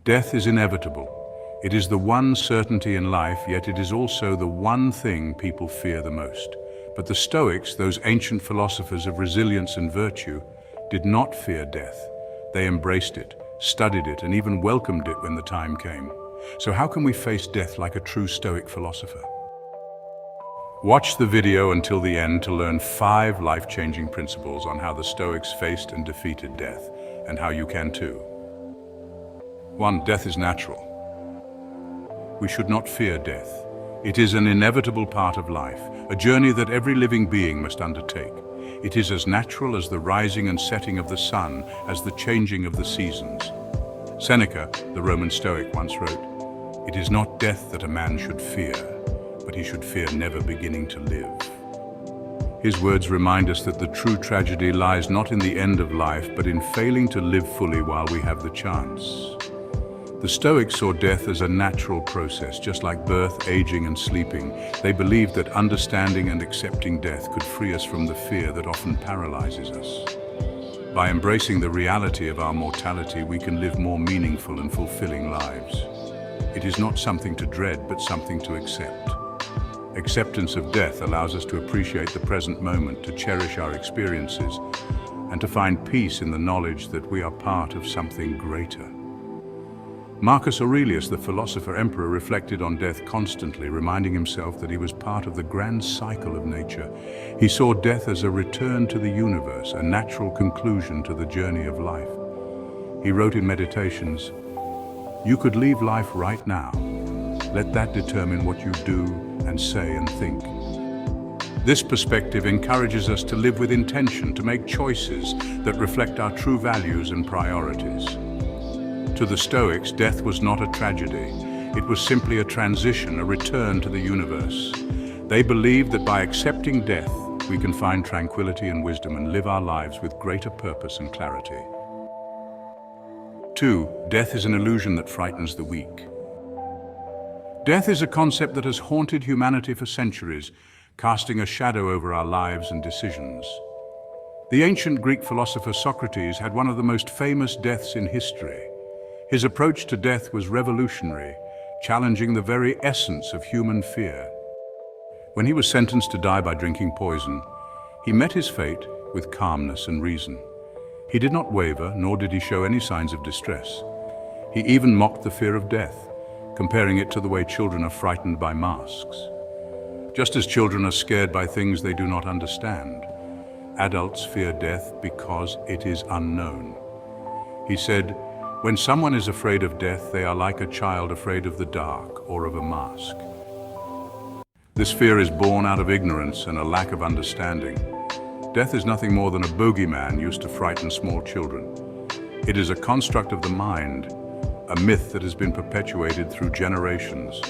Death is inevitable. It is the one certainty in life, yet it is also the one thing people fear the most. But the Stoics, those ancient philosophers of resilience and virtue, did not fear death. They embraced it, studied it, and even welcomed it when the time came. So how can we face death like a true Stoic philosopher? Watch the video until the end to learn 5 life-changing principles on how the Stoics faced and defeated death, and how you can too. 1. Death is natural. We should not fear death. It is an inevitable part of life, a journey that every living being must undertake. It is as natural as the rising and setting of the sun, as the changing of the seasons. Seneca, the Roman Stoic, once wrote, "It is not death that a man should fear, but he should fear never beginning to live." His words remind us that the true tragedy lies not in the end of life, but in failing to live fully while we have the chance. The Stoics saw death as a natural process, just like birth, aging, and sleeping. They believed that understanding and accepting death could free us from the fear that often paralyzes us. By embracing the reality of our mortality, we can live more meaningful and fulfilling lives. It is not something to dread, but something to accept. Acceptance of death allows us to appreciate the present moment, to cherish our experiences, and to find peace in the knowledge that we are part of something greater. Marcus Aurelius, the philosopher emperor, reflected on death constantly, reminding himself that he was part of the grand cycle of nature. He saw death as a return to the universe, a natural conclusion to the journey of life. He wrote in Meditations, "You could leave life right now. Let that determine what you do and say and think." This perspective encourages us to live with intention, to make choices that reflect our true values and priorities. To the Stoics, death was not a tragedy. It was simply a transition, a return to the universe. They believed that by accepting death, we can find tranquility and wisdom and live our lives with greater purpose and clarity. 2. Death is an illusion that frightens the weak. Death is a concept that has haunted humanity for centuries, casting a shadow over our lives and decisions. The ancient Greek philosopher Socrates had one of the most famous deaths in history. His approach to death was revolutionary, challenging the very essence of human fear. When he was sentenced to die by drinking poison, he met his fate with calmness and reason. He did not waver, nor did he show any signs of distress. He even mocked the fear of death, comparing it to the way children are frightened by masks. Just as children are scared by things they do not understand, adults fear death because it is unknown. He said, "When someone is afraid of death, they are like a child afraid of the dark or of a mask." This fear is born out of ignorance and a lack of understanding. Death is nothing more than a bogeyman used to frighten small children. It is a construct of the mind, a myth that has been perpetuated through generations.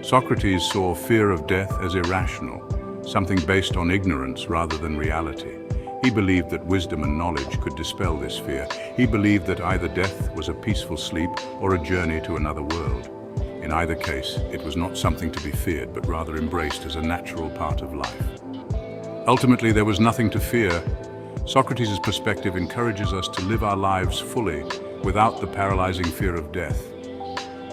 Socrates saw fear of death as irrational, something based on ignorance rather than reality. He believed that wisdom and knowledge could dispel this fear. He believed that either death was a peaceful sleep or a journey to another world. In either case, it was not something to be feared, but rather embraced as a natural part of life. Ultimately, there was nothing to fear. Socrates' perspective encourages us to live our lives fully, without the paralyzing fear of death.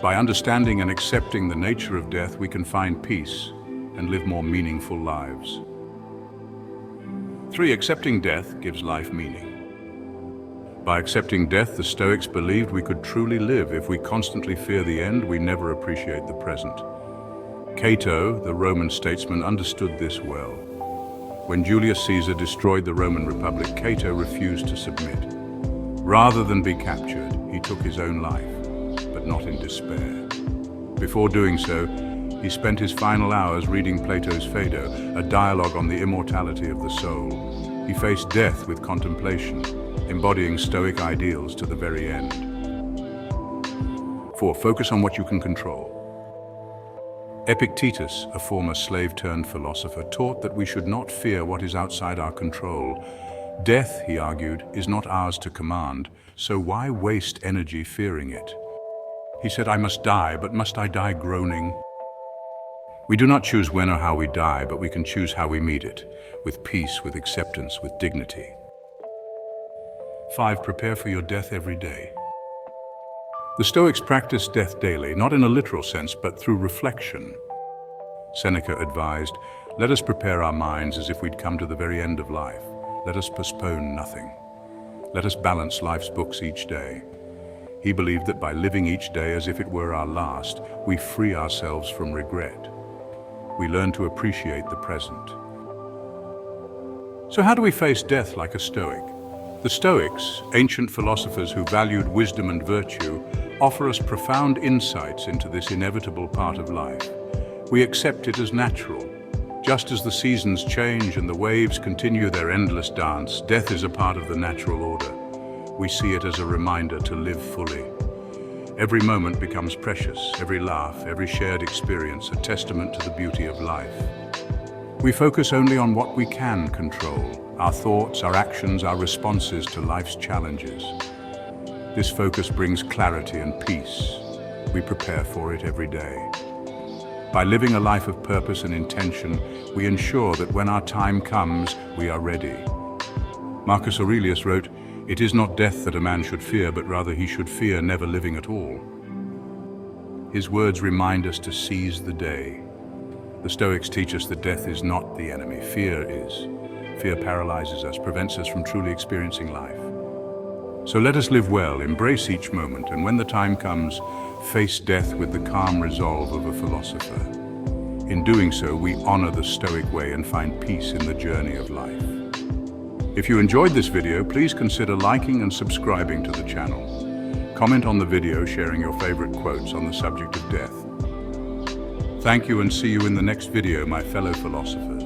By understanding and accepting the nature of death, we can find peace and live more meaningful lives. 3. Accepting death gives life meaning. By accepting death, the Stoics believed we could truly live. If we constantly fear the end, we never appreciate the present. Cato, the Roman statesman, understood this well. When Julius Caesar destroyed the Roman Republic, Cato refused to submit. Rather than be captured, he took his own life, but not in despair. Before doing so, he spent his final hours reading Plato's Phaedo, a dialogue on the immortality of the soul. He faced death with contemplation, embodying Stoic ideals to the very end. 4. Focus on what you can control. Epictetus, a former slave-turned-philosopher, taught that we should not fear what is outside our control. Death, he argued, is not ours to command, so why waste energy fearing it? He said, "I must die, but must I die groaning?" We do not choose when or how we die, but we can choose how we meet it, with peace, with acceptance, with dignity. 5. Prepare for your death every day. The Stoics practiced death daily, not in a literal sense, but through reflection. Seneca advised, "Let us prepare our minds as if we'd come to the very end of life. Let us postpone nothing. Let us balance life's books each day." He believed that by living each day as if it were our last, we free ourselves from regret. We learn to appreciate the present. So how do we face death like a Stoic? The Stoics, ancient philosophers who valued wisdom and virtue, offer us profound insights into this inevitable part of life. We accept it as natural. Just as the seasons change and the waves continue their endless dance, death is a part of the natural order. We see it as a reminder to live fully. Every moment becomes precious, every laugh, every shared experience, a testament to the beauty of life. We focus only on what we can control, our thoughts, our actions, our responses to life's challenges. This focus brings clarity and peace. We prepare for it every day. By living a life of purpose and intention, we ensure that when our time comes, we are ready. Marcus Aurelius wrote, "It is not death that a man should fear, but rather he should fear never living at all." His words remind us to seize the day. The Stoics teach us that death is not the enemy, fear is. Fear paralyzes us, prevents us from truly experiencing life. So let us live well, embrace each moment, and when the time comes, face death with the calm resolve of a philosopher. In doing so, we honor the Stoic way and find peace in the journey of life. If you enjoyed this video, please consider liking and subscribing to the channel. Comment on the video sharing your favorite quotes on the subject of death. Thank you and see you in the next video, my fellow philosophers.